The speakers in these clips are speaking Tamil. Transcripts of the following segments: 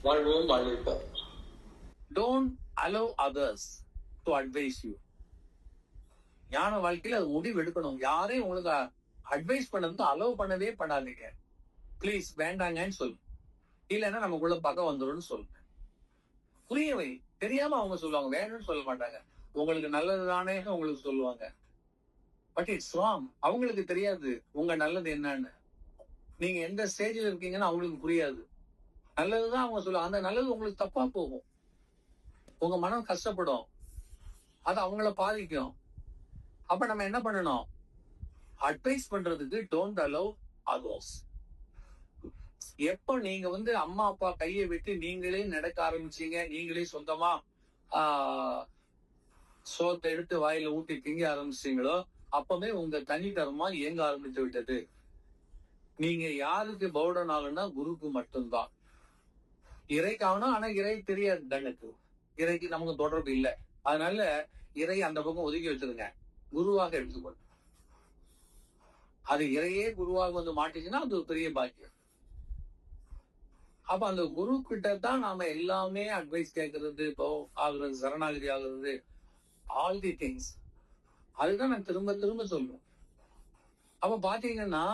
வாழ்வோம் வாழ்விப்போம். Don't allow others to advise you. ஞான வாழ்க்கையில அது முடிவு எடுக்கணும். யாரையும் உங்களுக்கு அட்வைஸ் பண்ணது அலோவ் பண்ணவே பண்ணாதீங்க. ப்ளீஸ் வேண்டாங்கன்னு சொல்லு. இல்லைன்னா நமக்குள்ள பக்கம் வந்துடும் சொல்லு. புரியவை தெரியாம அவங்க சொல்லுவாங்க, வேணும்னு சொல்ல மாட்டாங்க. உங்களுக்கு நல்லதுதானே உங்களுக்கு சொல்லுவாங்க. But it's wrong. அவங்களுக்கு தெரியாது உங்க நல்லது என்னன்னு. நீங்க எந்த ஸ்டேஜில் இருக்கீங்கன்னு அவங்களுக்கு புரியாது. நல்லதுதான் அவங்க சொல்லுவாங்க. அந்த நல்லது உங்களுக்கு தப்பா போகும். உங்க மனம் கஷ்டப்படும். அது அவங்கள பாதிக்கும். அப்ப நம்ம என்ன பண்ணணும்? அட்வைஸ் பண்றதுக்கு டோன்ட் அலோவ் அதர்ஸ். எப்ப நீங்க அம்மா அப்பா கையை விட்டு நீங்களே நடக்க ஆரம்பிச்சீங்க, நீங்களே சொந்தமா சோத்தை எடுத்து வாயில ஊட்டி திங்க ஆரம்பிச்சீங்களோ, அப்பவே உங்க தனித்தரமா இயங்க ஆரம்பித்து விட்டது. நீங்க யாருக்கு பவுடன் ஆகணும்னா குருக்கு மட்டும்தான். இறைக்கு ஆகணும். ஆனா இறை தெரியாது கண்ணுக்கு. இறைக்கு நமக்கு தொடர்பு இல்லை. அதனால இறை அந்த பக்கம் ஒதுக்கி வச்சிருங்க. குருவாக எடுத்துக்கொள். அது இறையே குருவாக மாட்டிச்சுன்னா அது ஒரு பெரிய பாக்கியம். அப்ப அந்த குரு கிட்ட தான் நாம எல்லாமே அட்வைஸ் கேட்கறது, இப்போ ஆகுறது, சரணாகதி ஆகுறது, ஆல் தி திங்ஸ். அதுதான் நான் திரும்ப திரும்ப சொல்லுவேன். அப்ப பாத்தீங்கன்னா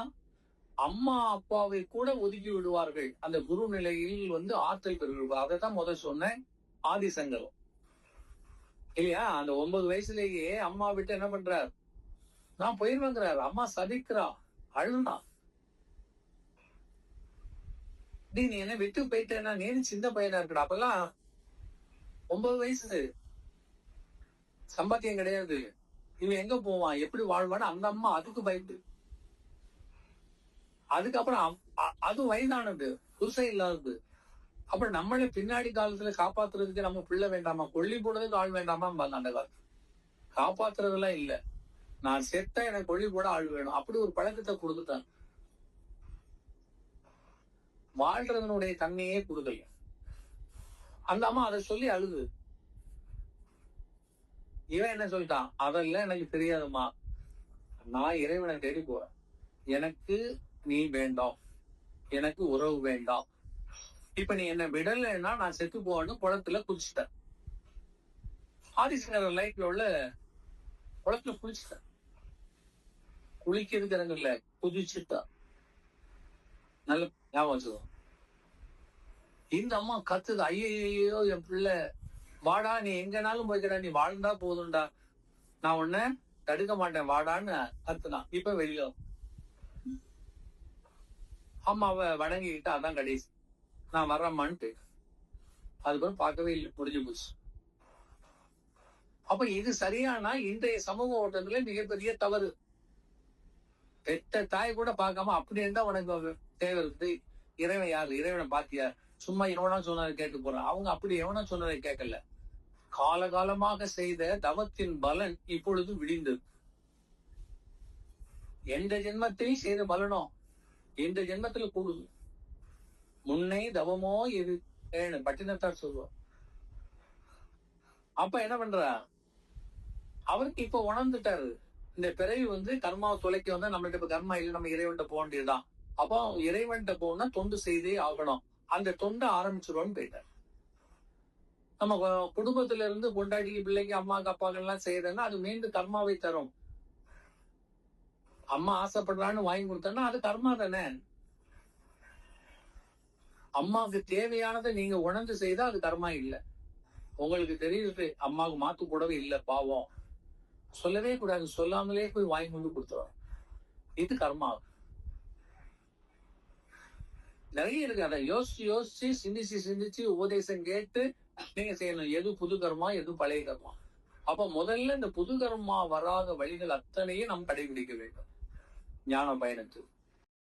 அம்மா அப்பாவை கூட ஒதுக்கி விடுவார்கள். அந்த குரு நிலையில் ஆற்றல் பெறுவார்கள். அதை தான் முதல் சொன்னேன். ஆதிசங்கரம் இல்லையா? அந்த 9 வயசுலேயே அம்மா விட்டு என்ன பண்றார்? நான் போயிருவேங்கிறார். அம்மா சதிக்கிறா, அழுனா. நீ என்ன விட்டு போயிட்டேன்னா நீ சின்ன பையனா இருக்கடா. அப்பெல்லாம் 9 வயசு, சம்பாத்தியம் கிடையாது. இவன் எங்க போவான், எப்படி வாழ்வான்னு அந்த அம்மா அதுக்கு பயந்து. அதுக்கப்புறம் அது வயதானது, புருஷன் இல்லாதது. அப்புறம் நம்மளே பின்னாடி காலத்துல காப்பாத்துறதுக்கு நம்ம பிள்ளை வேண்டாமா, கொல்லி போடுறதுக்கு ஆள் வேண்டாமா அந்த காலத்து. காப்பாத்துறதெல்லாம் இல்ல. நான் செத்தா எனக்கு கொல்லி போட ஆள் வேணும். அப்படி ஒரு பழக்கத்தை கொடுத்துட்டான். வாழ்றதனுடைய தன்மையே கொடுக்கல. அந்த அம்மா அதை சொல்லி அழுது. இவன் என்ன சொல்லிட்டான்? அதெல்லாம் எனக்கு தெரியாதுமா, நான் இறைவனை தேடி போறேன். எனக்கு நீ வேண்டாம், எனக்கு உறவு வேண்டாம். இப்ப நீ என்ன விடலைன்னா நான் செத்து போவேன்னு குளத்துல குதிச்சுட்டேன். ஆதிசங்கர் லைஃப்ல உள்ள குளத்துல குளிச்சுட்டேன். குளிக்கிறதுக்கு இடங்கள்ல குதிச்சுட்டா. நல்ல ஞாபகம் வச்சுக்கோ. இந்த அம்மா கத்துது, ஐயோ என் பிள்ளை வாடா, நீ எங்கனாலும் போய்க்கடா, நீ வாழ்ந்தா போதும்டா, நான் உன்ன தடுக்க மாட்டேன் வாடான்னு கத்துனான். இப்ப வெளியில அம்மாவை வணங்கிக்கிட்டு அதான் கடைசி, நான் வர்றம்மான்ட்டு. அதுக்கப்புறம் பார்க்கவே இல்லை, முடிஞ்சு போச்சு. அப்ப இது சரியானா இன்றைய சமூக ஓட்டத்துல மிகப்பெரிய தவறு. பெத்த தாய் கூட பார்க்காம அப்படி இருந்தா உனக்கு தேவை இருக்குது. இறைவன் யாரு? இறைவனை பாத்தியா? சும்மா எவனா சொன்னதை கேட்டு போறான். அவங்க அப்படி எவனா சொன்னதை கேட்கல. காலகாலமாக செய்த தவத்தின் பலன் இப்பொழுது விடிந்தது. எந்த ஜென்மத்திலையும் செய்த பலனோ இந்த ஜென்மத்துல கூடுது. முன்னை தவமோ எது பட்டினத்தார் சொல்லுவார். அப்ப என்ன பண்றா? அவருக்கு இப்ப உணர்ந்துட்டாரு. இந்த பிறவி கர்மாவை தொலைக்க நம்மள்ட்ட இப்ப கர்மா இல்லை, நம்ம இறைவன்ட்ட போக வேண்டியதுதான். அப்போ இறைவன்ட்ட போனா தொண்டு செய்தே ஆகணும். அந்த தொண்டை ஆரம்பிச்சிருவோன்னு போயிட்டார். நம்ம குடும்பத்துல இருந்து பொண்டாட்டிக்கு, பிள்ளைக்கு, அம்மாக்கு, அப்பாக்கு எல்லாம் செய்யறதுன்னா அது மீண்டும் கர்மாவை தரும். அம்மா ஆசைப்படுறான்னு வாங்கி கொடுத்தா அது கர்மா தானே. அம்மாவுக்கு தேவையானதை நீங்க உணர்ந்து செய்தா அது கர்மா இல்லை. உங்களுக்கு தெரியுது அம்மாவுக்கு மாத்து கூடவே இல்லை, பாவம், சொல்லவே கூடாது. சொல்லாமலே போய் வாங்கி கொண்டு கொடுத்துருவாங்க. இது கர்மா. நிறைய இருக்கு. அதை யோசிச்சு யோசிச்சு சிந்திச்சு சிந்திச்சு உபதேசம் கேட்டு நீங்க செய்யணும். எது புது கர்மா, எது பழைய கர்மா. அப்ப முதல்ல இந்த புது கர்மா வராத வழிகள் அத்தனையும் நாம் கடைபிடிக்க வேண்டும் ஞான பயணத்தில்.